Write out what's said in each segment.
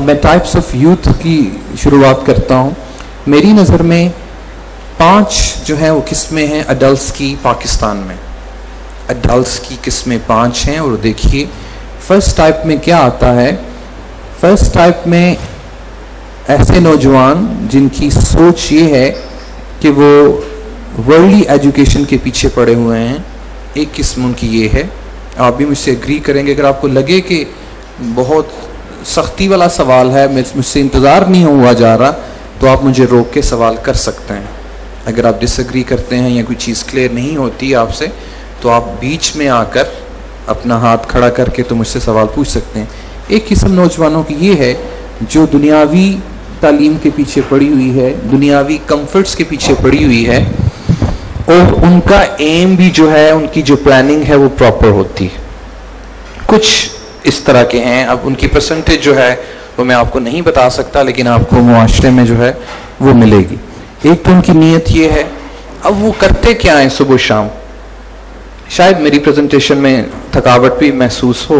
मैं types of youth की शुरुआत करता हूँ। मेरी नज़र में 5 जो है वो किस्में हैं अडल्ट्स की पाकिस्तान में। अडल्ट्स की किस्में 5 हैं और देखिए फर्स्ट टाइप में क्या आता है। फर्स्ट टाइप में ऐसे नौजवान जिनकी सोच ये है कि वो वर्ल्डली एजुकेशन के पीछे पड़े हुए हैं। एक किस्म उनकी ये है। आप भी मुझसे एग्री करेंगे। अगर आपको लगे कि बहुत सख्ती वाला सवाल है, मुझसे इंतज़ार नहीं हुआ जा रहा, तो आप मुझे रोक के सवाल कर सकते हैं। अगर आप डिसएग्री करते हैं या कोई चीज़ क्लियर नहीं होती आपसे, तो आप बीच में आकर अपना हाथ खड़ा करके तो मुझसे सवाल पूछ सकते हैं। एक किस्म नौजवानों की ये है जो दुनियावी तालीम के पीछे पड़ी हुई है, दुनियावी कंफर्ट्स के पीछे पड़ी हुई है, और उनका एम भी जो है, उनकी जो प्लानिंग है वो प्रॉपर होती है। कुछ इस तरह के हैं। अब उनकी परसेंटेज जो है वो मैं आपको नहीं बता सकता, लेकिन आपको मुआशरे में जो है वो मिलेगी। एक तो उनकी नीयत ये है। अब वो करते क्या है सुबह शाम। शायद मेरी प्रेजेंटेशन में थकावट भी महसूस हो,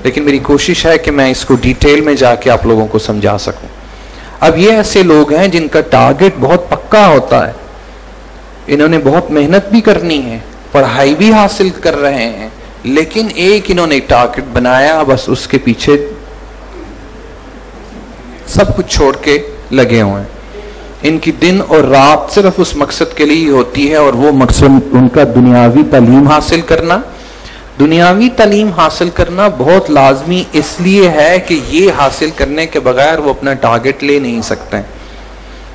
लेकिन मेरी कोशिश है कि मैं इसको डिटेल में जाके आप लोगों को समझा सकूं। अब ये ऐसे लोग हैं जिनका टारगेट बहुत पक्का होता है। इन्होंने बहुत मेहनत भी करनी है, पढ़ाई भी हासिल कर रहे हैं, लेकिन एक इन्होंने टारगेट बनाया, बस उसके पीछे सब कुछ छोड़ के लगे हुए हैं। इनकी दिन और रात सिर्फ उस मकसद के लिए होती है, और वो मकसद उनका दुनियावी तालीम हासिल करना। दुनियावी तालीम हासिल करना बहुत लाजमी इसलिए है कि ये हासिल करने के बगैर वो अपना टारगेट ले नहीं सकते।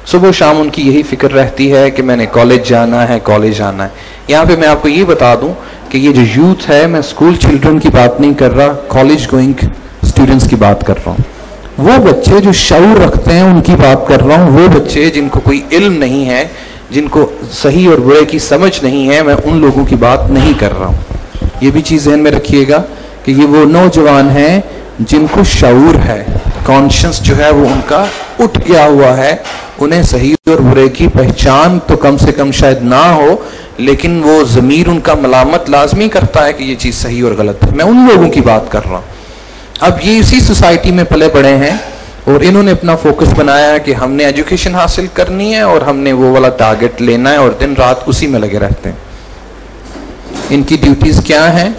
सुबह शाम उनकी यही फिक्र रहती है कि मैंने कॉलेज जाना है, कॉलेज आना है। यहाँ पे मैं आपको ये बता दूं कि ये जो यूथ है, मैं स्कूल चिल्ड्रन की बात नहीं कर रहा, कॉलेज गोइंग स्टूडेंट्स की बात कर रहा हूँ। वो बच्चे जो शऊर रखते हैं उनकी बात कर रहा हूँ। वो बच्चे जिनको कोई इल्म नहीं है, जिनको सही और बुरे की समझ नहीं है, मैं उन लोगों की बात नहीं कर रहा हूँ। ये भी चीज़ ध्यान में रखिएगा कि ये वो नौजवान हैं जिनको शऊर है, कॉन्शियस जो है वो उनका उठ गया हुआ है। उन्हें सही और बुरे की पहचान तो कम से कम शायद ना हो, लेकिन वो ज़मीर उनका मलामत लाजमी करता है कि ये चीज़ सही और गलत है। मैं उन लोगों की बात कर रहा हूँ। अब ये इसी सोसाइटी में पले बड़े हैं और इन्होंने अपना फोकस बनाया है कि हमने एजुकेशन हासिल करनी है और हमने वो वाला टारगेट लेना है, और दिन रात उसी में लगे रहते हैं। इनकी ड्यूटीज़ क्या हैं?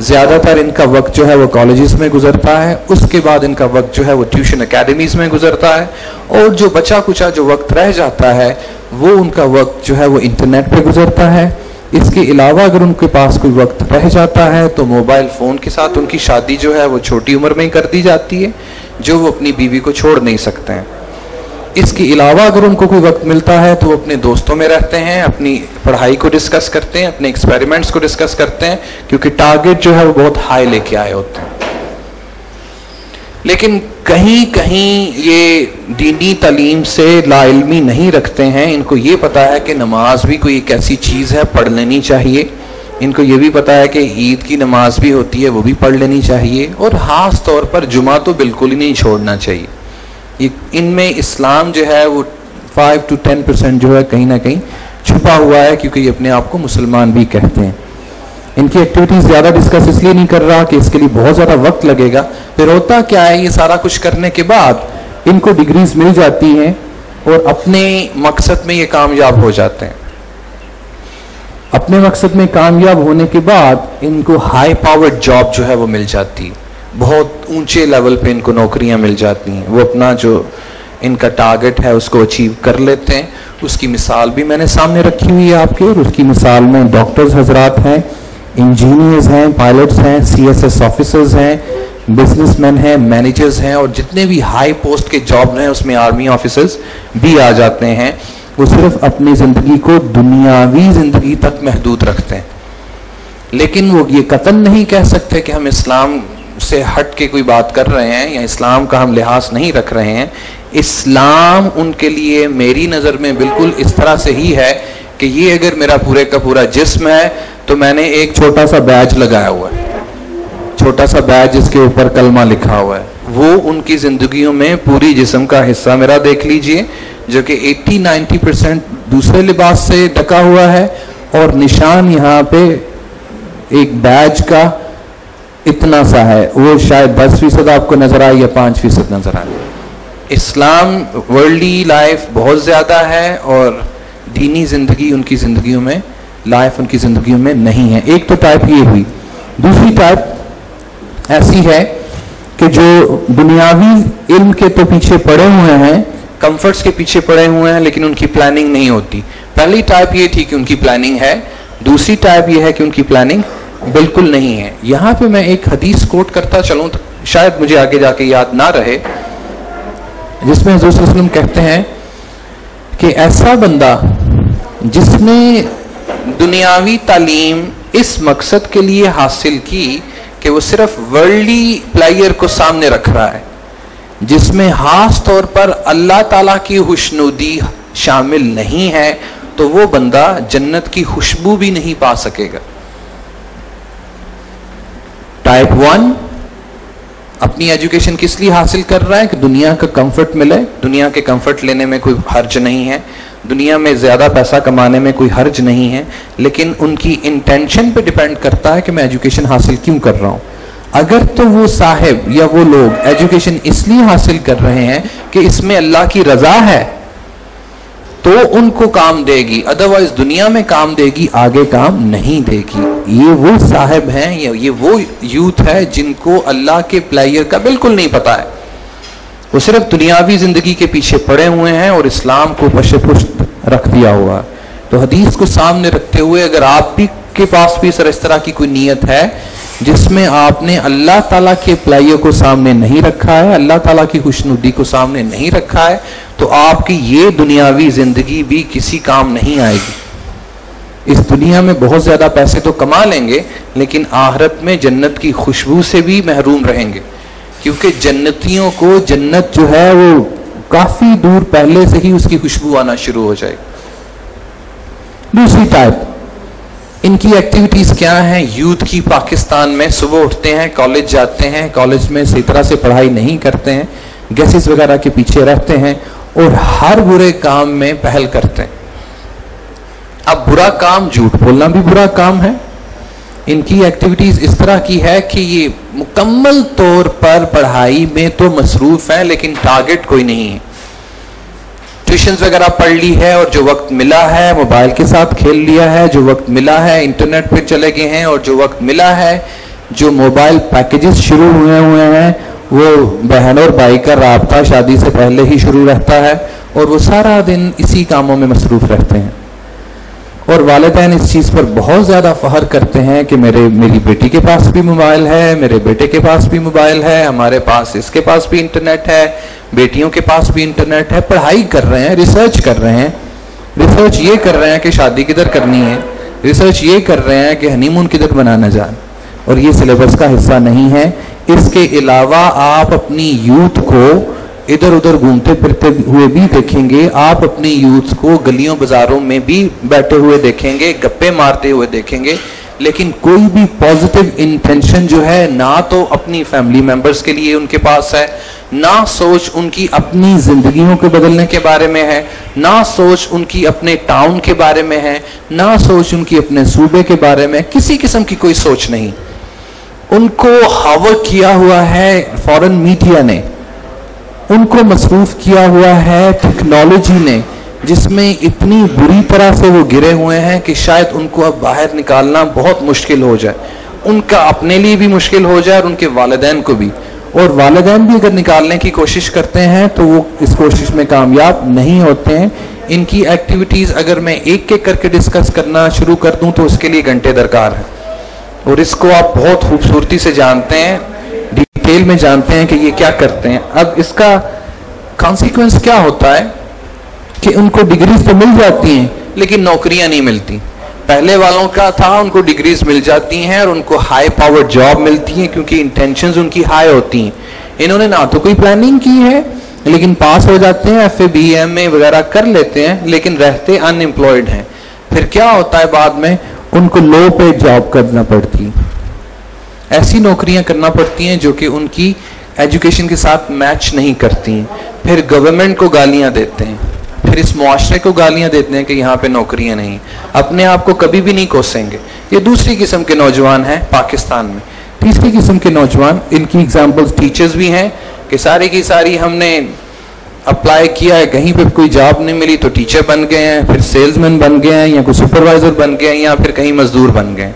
ज़्यादातर इनका वक्त जो है वो कॉलेजेस में गुजरता है, उसके बाद इनका वक्त जो है वो ट्यूशन एकेडमीज़ में गुजरता है, और जो बचा कुचा जो वक्त रह जाता है वो उनका वक्त जो है वो इंटरनेट पे गुजरता है। इसके अलावा अगर उनके पास कोई वक्त रह जाता है तो मोबाइल फ़ोन के साथ उनकी शादी जो है वो छोटी उम्र में ही कर दी जाती है, जो वो अपनी बीवी को छोड़ नहीं सकते हैं। इसके अलावा अगर उनको कोई वक्त मिलता है तो वो अपने दोस्तों में रहते हैं, अपनी पढ़ाई को डिस्कस करते हैं, अपने एक्सपेरिमेंट्स को डिस्कस करते हैं, क्योंकि टारगेट जो है वो बहुत हाई लेके आए होते हैं। लेकिन कहीं कहीं ये दीनी तालीम से लाइल्मी नहीं रखते हैं। इनको ये पता है कि नमाज भी कोई एक ऐसी चीज़ है, पढ़ लेनी चाहिए। इनको ये भी पता है कि ईद की नमाज भी होती है, वो भी पढ़ लेनी चाहिए, और ख़ास तौर पर जुमा तो बिल्कुल ही नहीं छोड़ना चाहिए। इनमें इस्लाम जो है वो 5 to 10% जो है कहीं ना कहीं छुपा हुआ है, क्योंकि ये अपने आप को मुसलमान भी कहते हैं। इनकी एक्टिविटीज़ ज़्यादा डिस्कस इसलिए नहीं कर रहा कि इसके लिए बहुत ज़्यादा वक्त लगेगा। फिर होता क्या है, ये सारा कुछ करने के बाद इनको डिग्रीज मिल जाती हैं और अपने मकसद में ये कामयाब हो जाते हैं। अपने मकसद में कामयाब होने के बाद इनको हाई पावर्ड जॉब जो है वो मिल जाती है, बहुत ऊंचे लेवल पे इनको नौकरियां मिल जाती हैं। वो अपना जो इनका टारगेट है उसको अचीव कर लेते हैं। उसकी मिसाल भी मैंने सामने रखी हुई है आपके, और उसकी मिसाल में डॉक्टर्स हजरात हैं, इंजीनियर्स हैं, पायलट्स हैं, CSS ऑफिसर्स हैं, बिजनेसमैन हैं, मैनेजर्स हैं, और जितने भी हाई पोस्ट के जॉब हैं उसमें आर्मी ऑफिसर्स भी आ जाते हैं। वो सिर्फ अपनी ज़िंदगी को दुनियावी ज़िंदगी तक महदूद रखते हैं, लेकिन वो ये कतन नहीं कह सकते कि हम इस्लाम से हट के कोई बात कर रहे हैं या इस्लाम का हम लिहाज नहीं रख रहे हैं। इस्लाम उनके लिए मेरी नज़र में बिल्कुल इस तरह से ही है कि ये अगर मेरा पूरे का पूरा जिस्म है तो मैंने एक छोटा सा बैज लगाया हुआ है, छोटा सा बैज जिसके ऊपर कलमा लिखा हुआ है, वो उनकी ज़िंदगियों में पूरी जिस्म का हिस्सा मेरा देख लीजिए, जो कि 80-90% दूसरे लिबास से ढका हुआ है, और निशान यहाँ पे एक बैज का इतना सा है, वो शायद 10% आपको नजर आए या 5% नजर आए। इस्लाम वर्ल्डली लाइफ बहुत ज़्यादा है और दीनी ज़िंदगी उनकी ज़िंदगियों में, लाइफ उनकी ज़िंदगियों में नहीं है। एक तो टाइप ये हुई। दूसरी टाइप ऐसी है कि जो दुनियावी इल्म के तो पीछे पड़े हुए हैं, कंफर्ट्स के पीछे पड़े हुए हैं, लेकिन उनकी प्लानिंग नहीं होती। पहली टाइप ये थी कि उनकी प्लानिंग है, दूसरी टाइप ये है कि उनकी प्लानिंग बिल्कुल नहीं है। यहां पे मैं एक हदीस कोट करता चलूं तो शायद मुझे आगे जाके याद ना रहे, जिसमें हुज़ूर सल्लल्लाहु अलैहि वसल्लम कहते हैं कि ऐसा बंदा जिसने दुनियावी तालीम इस मकसद के लिए हासिल की कि वो सिर्फ वर्ल्डली प्लेयर को सामने रख रहा है, जिसमें खास तौर पर अल्लाह ताला की खुशनुदी शामिल नहीं है, तो वो बंदा जन्नत की खुशबू भी नहीं पा सकेगा। टाइप 1 अपनी एजुकेशन किस लिए हासिल कर रहा है कि दुनिया का कंफर्ट मिले। दुनिया के कंफर्ट लेने में कोई हर्ज नहीं है, दुनिया में ज्यादा पैसा कमाने में कोई हर्ज नहीं है, लेकिन उनकी इंटेंशन पे डिपेंड करता है कि मैं एजुकेशन हासिल क्यों कर रहा हूं। अगर तो वो साहिब या वो लोग एजुकेशन इसलिए हासिल कर रहे हैं कि इसमें अल्लाह की रजा है, तो उनको काम देगी, अदरवाइज दुनिया में काम देगी, आगे काम नहीं देगी। ये वो साहिब हैं, ये वो यूथ है जिनको अल्लाह के प्लेयर का बिल्कुल नहीं पता है। वो सिर्फ दुनियावी जिंदगी के पीछे पड़े हुए हैं और इस्लाम को पशेपुष्ट रख दिया हुआ है। तो हदीस को सामने रखते हुए अगर आप भी के पास भी इस तरह की कोई नीयत है जिसमें आपने अल्लाह ताला के प्लेयर को सामने नहीं रखा है, अल्लाह ताला की खुशनुदी को सामने नहीं रखा है, तो आपकी ये दुनियावी जिंदगी भी किसी काम नहीं आएगी। इस दुनिया में बहुत ज्यादा पैसे तो कमा लेंगे, लेकिन आखिरत में जन्नत की खुशबू से भी महरूम रहेंगे, क्योंकि जन्नतियों को जन्नत जो है वो काफी दूर पहले से ही उसकी खुशबू आना शुरू हो जाएगी। दूसरी टाइप, इनकी एक्टिविटीज क्या हैं यूथ की पाकिस्तान में? सुबह उठते हैं, कॉलेज जाते हैं, कॉलेज में सही तरह से पढ़ाई नहीं करते हैं, गैसेस वगैरह के पीछे रहते हैं और हर बुरे काम में पहल करते हैं। अब बुरा काम, झूठ बोलना भी बुरा काम है। इनकी एक्टिविटीज इस तरह की है कि ये मुकम्मल तौर पर पढ़ाई में तो मसरूफ है, लेकिन टारगेट कोई नहीं है। ट्यूशंस वगैरह पढ़ ली है और जो वक्त मिला है मोबाइल के साथ खेल लिया है, जो वक्त मिला है इंटरनेट पे चले गए हैं, और जो वक्त मिला है जो मोबाइल पैकेजेस शुरू हुए हैं वो बहन और भाई का राब्ता शादी से पहले ही शुरू रहता है, और वो सारा दिन इसी कामों में मसरूफ रहते हैं। और वालिदैन इस चीज पर बहुत ज्यादा फख्र करते हैं कि मेरी बेटी के पास भी मोबाइल है, मेरे बेटे के पास भी मोबाइल है, हमारे पास, इसके पास भी इंटरनेट है, बेटियों के पास भी इंटरनेट है। पढ़ाई कर रहे हैं, रिसर्च कर रहे हैं, रिसर्च ये कर रहे हैं कि शादी किधर करनी है, रिसर्च ये कर रहे हैं कि हनीमून किधर बनाना जाए, और ये सिलेबस का हिस्सा नहीं है। इसके अलावा आप अपनी यूथ को इधर उधर घूमते फिरते हुए भी देखेंगे, आप अपने यूथ को गलियों बाजारों में भी बैठे हुए देखेंगे, गप्पे मारते हुए देखेंगे, लेकिन कोई भी पॉजिटिव इंटेंशन जो है ना तो अपनी फैमिली मेंबर्स के लिए उनके पास है, ना सोच उनकी अपनी जिंदगियों के बदलने के बारे में है, ना सोच उनकी अपने टाउन के बारे में है, ना सोच उनकी अपने सूबे के बारे में, किसी किस्म की कोई सोच नहीं। उनको हवा किया हुआ है फॉरेन मीडिया ने, उनको मसरूफ किया हुआ है टेक्नोलॉजी ने, जिसमें इतनी बुरी तरह से वो गिरे हुए हैं कि शायद उनको अब बाहर निकालना बहुत मुश्किल हो जाए, उनका अपने लिए भी मुश्किल हो जाए और उनके वालिदैन को भी। और वालिदैन भी अगर निकालने की कोशिश करते हैं तो वो इस कोशिश में कामयाब नहीं होते हैं। इनकी एक्टिविटीज अगर मैं एक एक करके डिस्कस करना शुरू कर दूं तो उसके लिए घंटे दरकार है, और इसको आप बहुत खूबसूरती से जानते हैं, डिटेल में जानते हैं कि ये क्या करते हैं। अब इसका कॉन्सिक्वेंस क्या होता है कि उनको डिग्रीज तो मिल जाती हैं लेकिन नौकरियां नहीं मिलती। पहले वालों का था उनको डिग्रीज मिल जाती हैं और उनको हाई पावर जॉब मिलती है क्योंकि इंटेंशंस उनकी हाई होती हैं। इन्होंने ना तो कोई प्लानिंग की है, लेकिन पास हो जाते हैं, FA BA वगैरह कर लेते हैं, लेकिन रहते अनएम्प्लॉयड हैं। फिर क्या होता है, बाद में उनको लो पे जॉब करना पड़ती है, ऐसी नौकरियां करना पड़ती हैं जो कि उनकी एजुकेशन के साथ मैच नहीं करती हैं। फिर गवर्नमेंट को गालियां देते हैं, फिर इस मुआशरे को गालियां देते हैं कि यहाँ पे नौकरियां नहीं, अपने आप को कभी भी नहीं कोसेंगे। ये दूसरी किस्म के नौजवान हैं पाकिस्तान में। तीसरी किस्म के नौजवान, इनकी एग्जाम्पल्स टीचर्स भी हैं कि सारी की सारी हमने अप्लाई किया है, कहीं पे कोई जॉब नहीं मिली तो टीचर बन गए हैं, फिर सेल्समैन बन गए हैं, या कोई सुपरवाइजर बन गए हैं, या फिर कहीं मजदूर बन गए।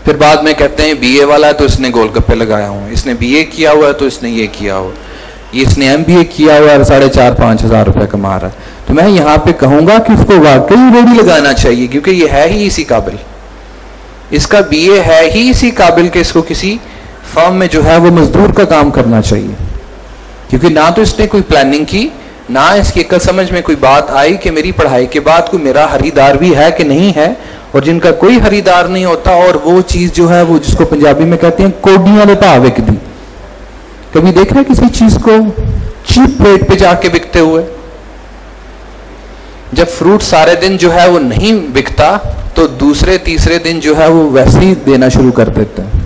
फिर बाद में कहते हैं बीए वाला है तो इसने गोलगप्पे लगाया हुआ है, इसने बीए किया हुआ है तो इसने ये किया हुआ, ये इसने एमबीए किया हुआ है, 4,500-5,000 हजार रुपए कमा रहा है। तो मैं यहाँ पे कहूंगा कि उसको वाकई रेडी लगाना चाहिए, क्योंकि ये है ही इसी काबिल, इसका बीए है ही इसी काबिल के इसको किसी फर्म में जो है वो मजदूर का काम करना चाहिए। क्योंकि ना तो इसने कोई प्लानिंग की, ना इसकी अक्ल समझ में कोई बात आई कि मेरी पढ़ाई के बाद कोई मेरा खरीदार भी है कि नहीं है, और जिनका कोई खरीदार नहीं होता और वो चीज जो है वो जिसको पंजाबी में कहते हैं कोडियां दे भाव विक दी। कभी देखा है किसी चीज को चीप रेट पे जाके बिकते हुए? जब फ्रूट सारे दिन जो है वो नहीं बिकता तो दूसरे तीसरे दिन जो है वो वैसे ही देना शुरू कर देते हैं।